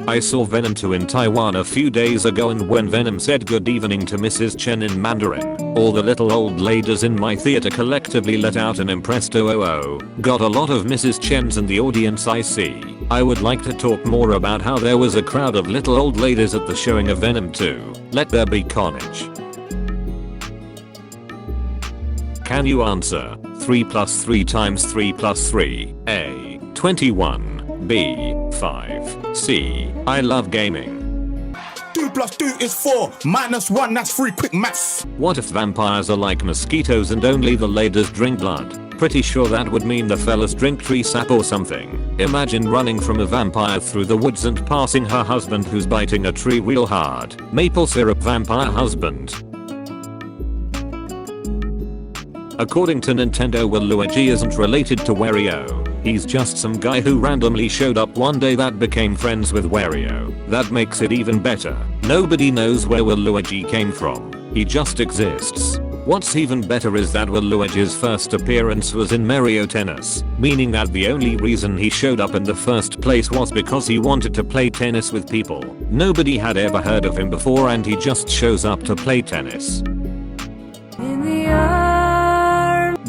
I saw Venom 2 in Taiwan a few days ago, and when Venom said good evening to Mrs. Chen in Mandarin, all the little old ladies in my theater collectively let out an impressed oh. Got a lot of Mrs. Chens in the audience, I see. I would like to talk more about how there was a crowd of little old ladies at the showing of Venom 2. Let there be carnage. Can you answer 3 plus 3 times 3 plus 3? A. 21. B. 5. C. I love gaming. 2 plus 2 is 4. Minus 1, that's 3. Quick maths. What if vampires are like mosquitoes and only the ladies drink blood? Pretty sure that would mean the fellas drink tree sap or something. Imagine running from a vampire through the woods and passing her husband who's biting a tree real hard. Maple syrup vampire husband. According to Nintendo, Waluigi isn't related to Wario. He's just some guy who randomly showed up one day that became friends with Wario. That makes it even better. Nobody knows where Waluigi came from. He just exists. What's even better is that Waluigi's first appearance was in Mario Tennis, meaning that the only reason he showed up in the first place was because he wanted to play tennis with people. Nobody had ever heard of him before, and he just shows up to play tennis.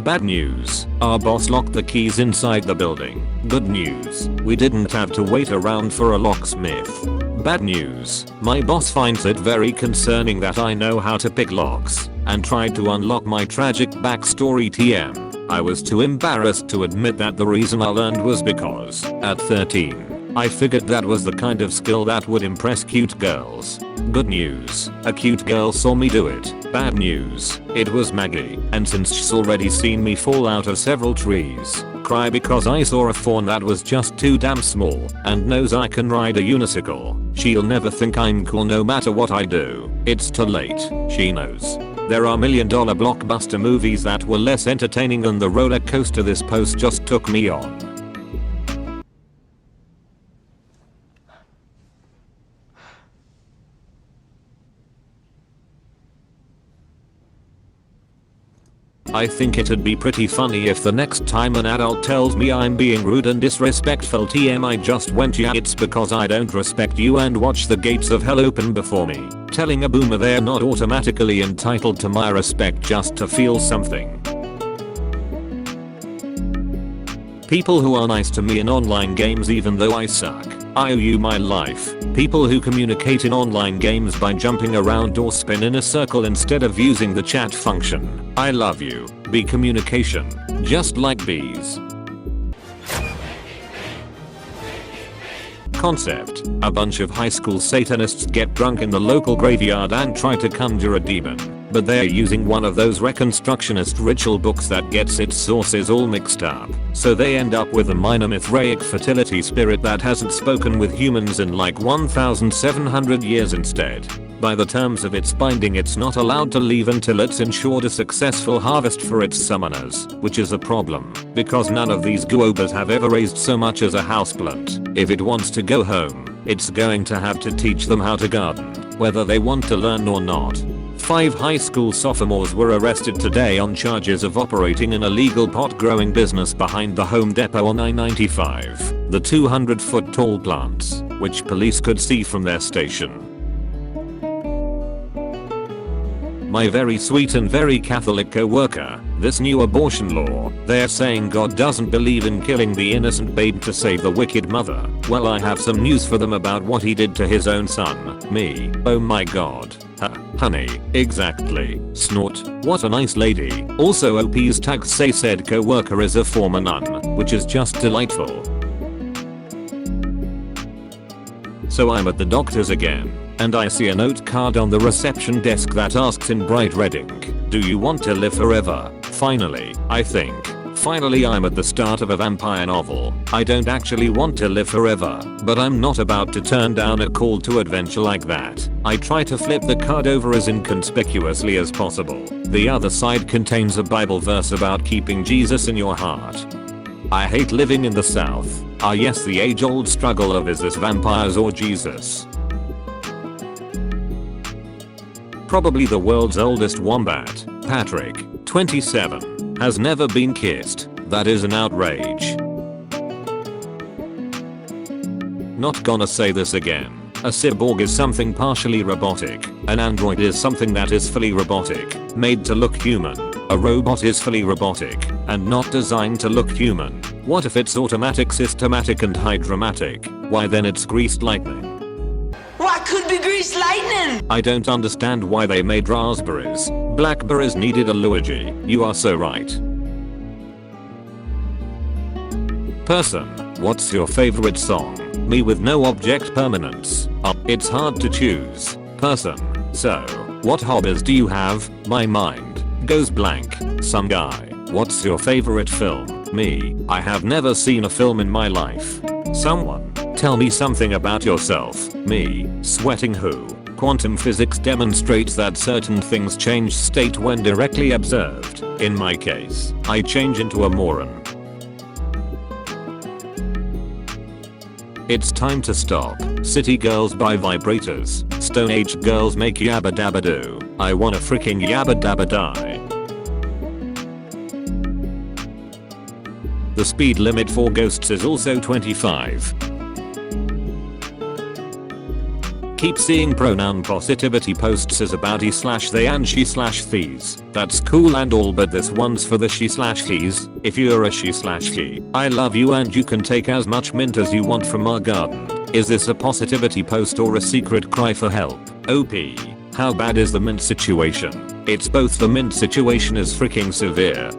Bad news. Our boss locked the keys inside the building. Good news. We didn't have to wait around for a locksmith. Bad news. My boss finds it very concerning that I know how to pick locks and tried to unlock my tragic backstory TM. I was too embarrassed to admit that the reason I learned was because, at 13, I figured that was the kind of skill that would impress cute girls. Good news. A cute girl saw me do it. Bad news. It was Maggie, and since she's already seen me fall out of several trees, cry because I saw a fawn that was just too damn small, and knows I can ride a unicycle, she'll never think I'm cool no matter what I do. It's too late. She knows. There are $1 million blockbuster movies that were less entertaining than the roller coaster this post just took me on. I think it'd be pretty funny if the next time an adult tells me I'm being rude and disrespectful TM I just went, yeah, it's because I don't respect you and watch the gates of hell open before me. Telling a boomer they're not automatically entitled to my respect just to feel something. People who are nice to me in online games even though I suck. I owe you my life. People who communicate in online games by jumping around or spin in a circle instead of using the chat function. I love you. Be communication. Just like bees. Concept. A bunch of high school Satanists get drunk in the local graveyard and try to conjure a demon. But they're using one of those Reconstructionist ritual books that gets its sources all mixed up. So they end up with a minor Mithraic fertility spirit that hasn't spoken with humans in like 1,700 years instead. By the terms of its binding, it's not allowed to leave until it's ensured a successful harvest for its summoners, which is a problem, because none of these goobers have ever raised so much as a houseplant. If it wants to go home, it's going to have to teach them how to garden, whether they want to learn or not. 5 high school sophomores were arrested today on charges of operating an illegal pot-growing business behind the Home Depot on I-95, the 200-foot tall plants, which police could see from their station. My very sweet and very Catholic co-worker, this new abortion law, they're saying God doesn't believe in killing the innocent babe to save the wicked mother. Well, I have some news for them about what he did to his own son, me. Oh my god. Honey, exactly. Snort. What a nice lady. Also, OP's tags say said co-worker is a former nun, which is just delightful. So I'm at the doctor's again, and I see a note card on the reception desk that asks in bright red ink, do you want to live forever? Finally, I think. Finally, I'm at the start of a vampire novel. I don't actually want to live forever, but I'm not about to turn down a call to adventure like that. I try to flip the card over as inconspicuously as possible. The other side contains a Bible verse about keeping Jesus in your heart. I hate living in the South. Ah yes, the age-old struggle of is this vampires or Jesus. Probably the world's oldest wombat, Patrick, 27, has never been kissed. That is an outrage. Not gonna say this again. A cyborg is something partially robotic. An android is something that is fully robotic, made to look human. A robot is fully robotic and not designed to look human. What if it's automatic, systematic and hydromatic? Why then it's greased lightning. What could be greased lightning? I don't understand why they made raspberries. Blackberries needed a eulogy. You are so right. Person, what's your favorite song? Me with no object permanence. It's hard to choose. Person, so, what hobbies do you have? My mind goes blank. Some guy, what's your favorite film? Me, I have never seen a film in my life. Someone, tell me something about yourself. Me, sweating who? Quantum physics demonstrates that certain things change state when directly observed. In my case, I change into a moron. It's time to stop. City girls buy vibrators. Stone age girls make yabba dabba do. I wanna freaking yabba dabba die. The speed limit for ghosts is also 25. Keep seeing pronoun positivity posts as about he/they and she/these. That's cool and all, but this one's for the she/he's. If you're a she/he, I love you and you can take as much mint as you want from our garden. Is this a positivity post or a secret cry for help? OP. How bad is the mint situation? It's both. The mint situation is freaking severe.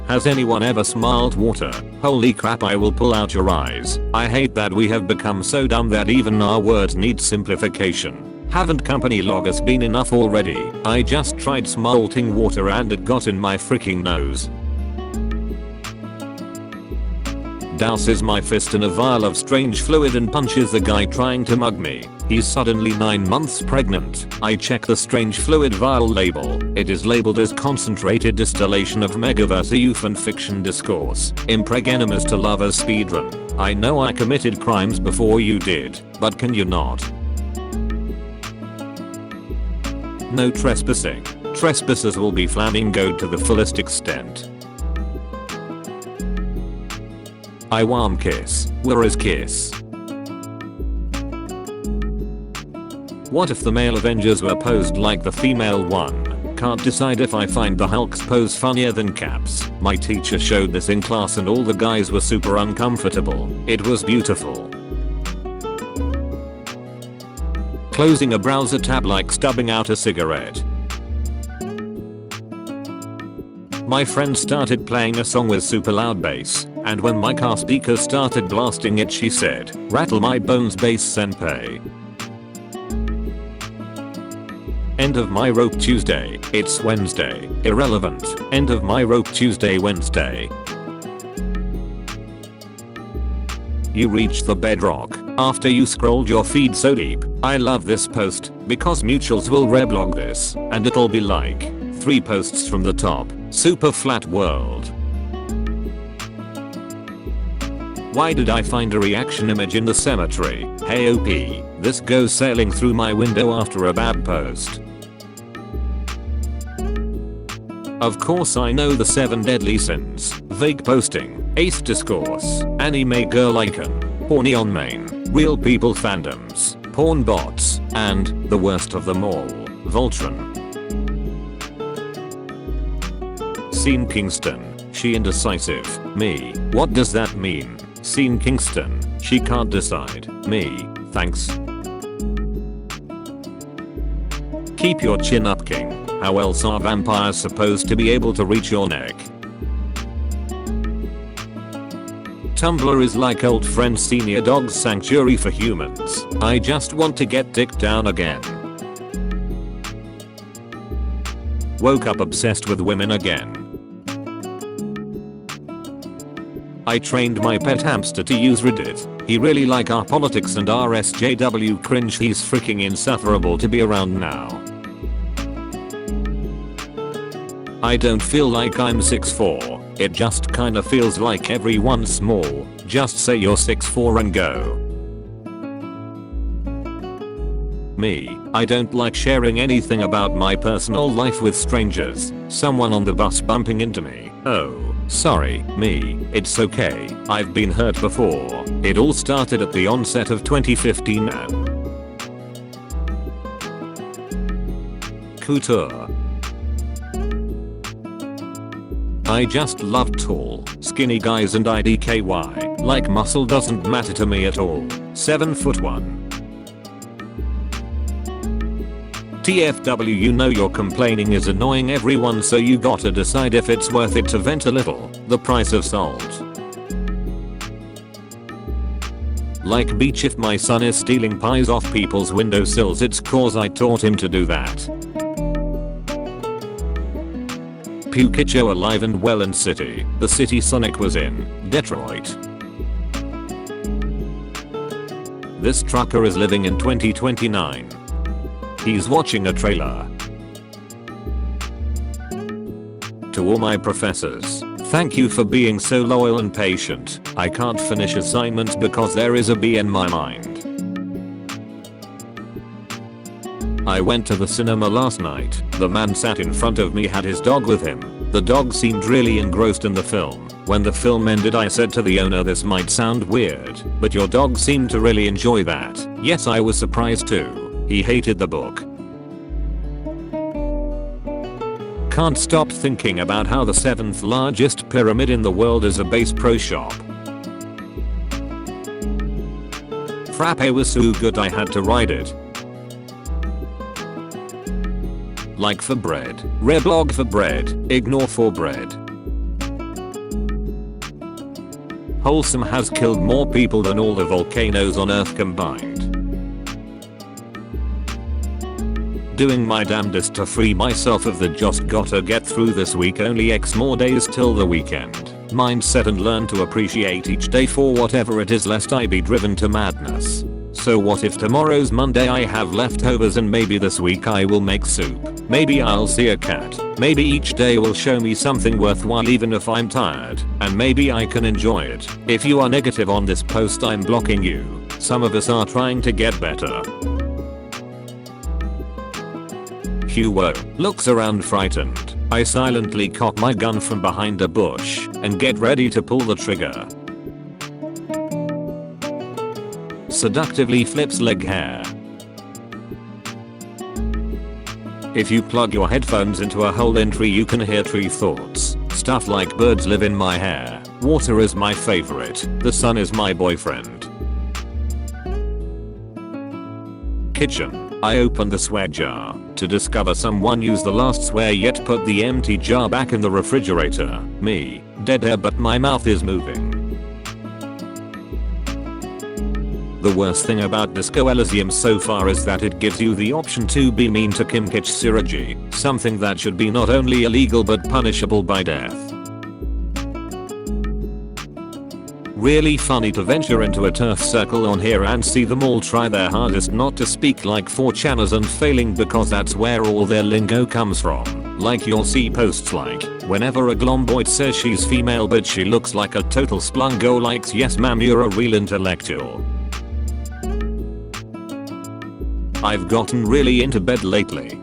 Has anyone ever smiled water? Holy crap, I will pull out your eyes. I hate that we have become so dumb that even our words need simplification. Haven't company loggers been enough already? I just tried smalting water and it got in my freaking nose. Douses my fist in a vial of strange fluid and punches the guy trying to mug me. He's suddenly 9 months pregnant. I check the strange fluid vial label. It is labeled as concentrated distillation of megaverse youth fiction discourse. Impregenimus to lovers speedrun. I know I committed crimes before you did, but can you not? No trespassing. Trespassers will be flamingoed to the fullest extent. I warm kiss. Where is kiss? What if the male Avengers were posed like the female one? Can't decide if I find the Hulk's pose funnier than Cap's. My teacher showed this in class and all the guys were super uncomfortable. It was beautiful. Closing a browser tab like stubbing out a cigarette. My friend started playing a song with super loud bass, and when my car speaker started blasting it she said, "Rattle my bones bass senpai." End of my rope Tuesday. It's Wednesday. Irrelevant. End of my rope Tuesday Wednesday. You reached the bedrock after you scrolled your feed so deep. I love this post because mutuals will reblog this and it'll be like 3 posts from the top. Super flat world. Why did I find a reaction image in the cemetery? Hey OP, this goes sailing through my window after a bad post. Of course I know the 7 deadly sins. Vague posting, ace discourse, anime girl icon, horny on main, real people fandoms, porn bots, and, the worst of them all, Voltron. Scene Kingston, she indecisive. Me, what does that mean? Scene Kingston, she can't decide. Me, thanks. Keep your chin up, king. How else are vampires supposed to be able to reach your neck? Tumblr is like old friend senior dog's sanctuary for humans. I just want to get dicked down again. Woke up obsessed with women again. I trained my pet hamster to use Reddit. He really like our politics and our SJW cringe. He's freaking insufferable to be around now. I don't feel like I'm 6'4". It just kinda feels like everyone's small. Just say you're 6'4" and go. Me, I don't like sharing anything about my personal life with strangers. Someone on the bus bumping into me. Oh. Sorry, me, it's okay, I've been hurt before. It all started at the onset of 2015 man. Couture. I just love tall, skinny guys and IDKY, like muscle doesn't matter to me at all. 7'1". TFW, you know your complaining is annoying everyone, so you gotta decide if it's worth it to vent a little. The price of salt. Like beach, if my son is stealing pies off people's windowsills, it's cause I taught him to do that. Pukicho alive and well in city, the city Sonic was in, Detroit. This trucker is living in 2029. He's watching a trailer. To all my professors, thank you for being so loyal and patient. I can't finish assignments because there is a bee in my mind. I went to the cinema last night. The man sat in front of me had his dog with him. The dog seemed really engrossed in the film. When the film ended, I said to the owner, this might sound weird, but your dog seemed to really enjoy that. Yes, I was surprised too. He hated the book. Can't stop thinking about how the 7th largest pyramid in the world is a Bass Pro shop. Frappe was so good I had to write it. Like for bread, reblog for bread, ignore for bread. Wholesome has killed more people than all the volcanoes on Earth combined. Doing my damnedest to free myself of the just gotta get through this week, only X more days till the weekend. Mindset and learn to appreciate each day for whatever it is, lest I be driven to madness. So what if tomorrow's Monday I have leftovers, and maybe this week I will make soup. Maybe I'll see a cat. Maybe each day will show me something worthwhile even if I'm tired. And maybe I can enjoy it. If you are negative on this post, I'm blocking you. Some of us are trying to get better. Hugo looks around frightened. I silently cock my gun from behind a bush and get ready to pull the trigger. Seductively flips leg hair. If you plug your headphones into a hole in tree, you can hear tree thoughts. Stuff like birds live in my hair. Water is my favorite. The sun is my boyfriend. Kitchen. I opened the swear jar to discover someone used the last swear yet put the empty jar back in the refrigerator. Me. Dead air, but my mouth is moving. The worst thing about Disco Elysium so far is that it gives you the option to be mean to Kim Kich-Siriji, something that should be not only illegal but punishable by death. Really funny to venture into a turf circle on here and see them all try their hardest not to speak like 4chaners and failing because that's where all their lingo comes from. Like you'll see posts like, whenever a glomboid says she's female but she looks like a total splungo likes, yes ma'am, you're a real intellectual. I've gotten really into bed lately.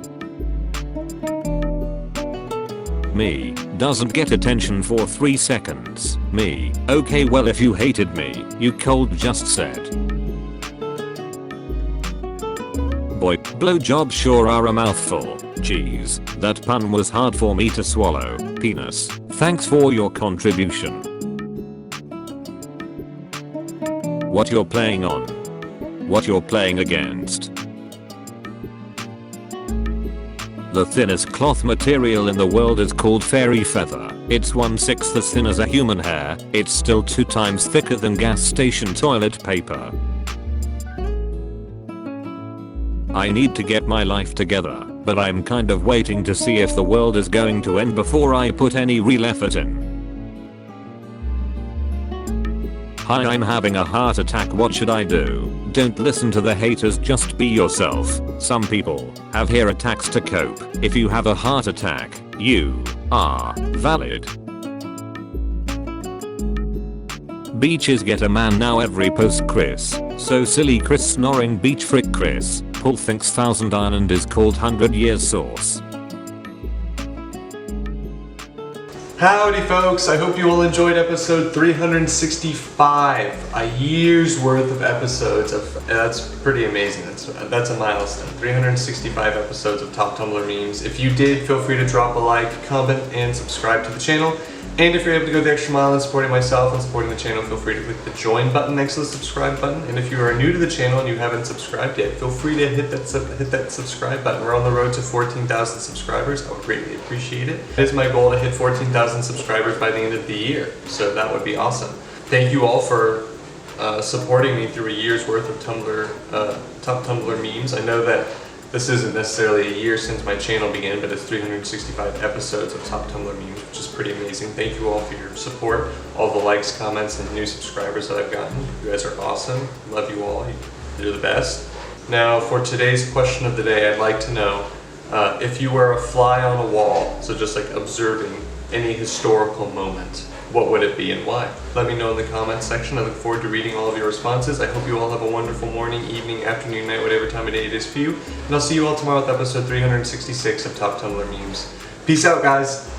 Me. Doesn't get attention for 3 seconds. Me. Okay, well if you hated me, you cold just said. Boy, blowjobs sure are a mouthful. Jeez, that pun was hard for me to swallow. Penis. Thanks for your contribution. What you're playing on. What you're playing against. The thinnest cloth material in the world is called fairy feather. It's 1/6 as thin as a human hair. It's still 2 times thicker than gas station toilet paper. I need to get my life together, but I'm kind of waiting to see if the world is going to end before I put any real effort in. Hi, I'm having a heart attack, what should I do? Don't listen to the haters, just be yourself. Some people have hair attacks to cope. If you have a heart attack, you are valid. Beaches get a man now every post, Chris. So silly, Chris snoring beach frick Chris. Paul thinks Thousand Island is called 100 Years Sauce. Howdy folks, I hope you all enjoyed episode 365, a year's worth of episodes that's pretty amazing, that's a milestone, 365 episodes of Top Tumblr Memes. If you did, feel free to drop a like, comment, and subscribe to the channel. And if you're able to go the extra mile in supporting myself and supporting the channel, feel free to click the join button next to the subscribe button. And if you are new to the channel and you haven't subscribed yet, feel free to hit that subscribe button. We're on the road to 14,000 subscribers. I would greatly appreciate it. It is my goal to hit 14,000 subscribers by the end of the year, so that would be awesome. Thank you all for supporting me through a year's worth of Top Tumblr Memes. I know that this isn't necessarily a year since my channel began, but it's 365 episodes of Top Tumblr Memes, which is pretty amazing. Thank you all for your support, all the likes, comments, and new subscribers that I've gotten. You guys are awesome. Love you all. You're the best. Now, for today's question of the day, I'd like to know if you were a fly on a wall, so just like observing any historical moment, what would it be and why? Let me know in the comments section. I look forward to reading all of your responses. I hope you all have a wonderful morning, evening, afternoon, night, whatever time of day it is for you. And I'll see you all tomorrow with episode 366 of Top Tumblr Memes. Peace out, guys.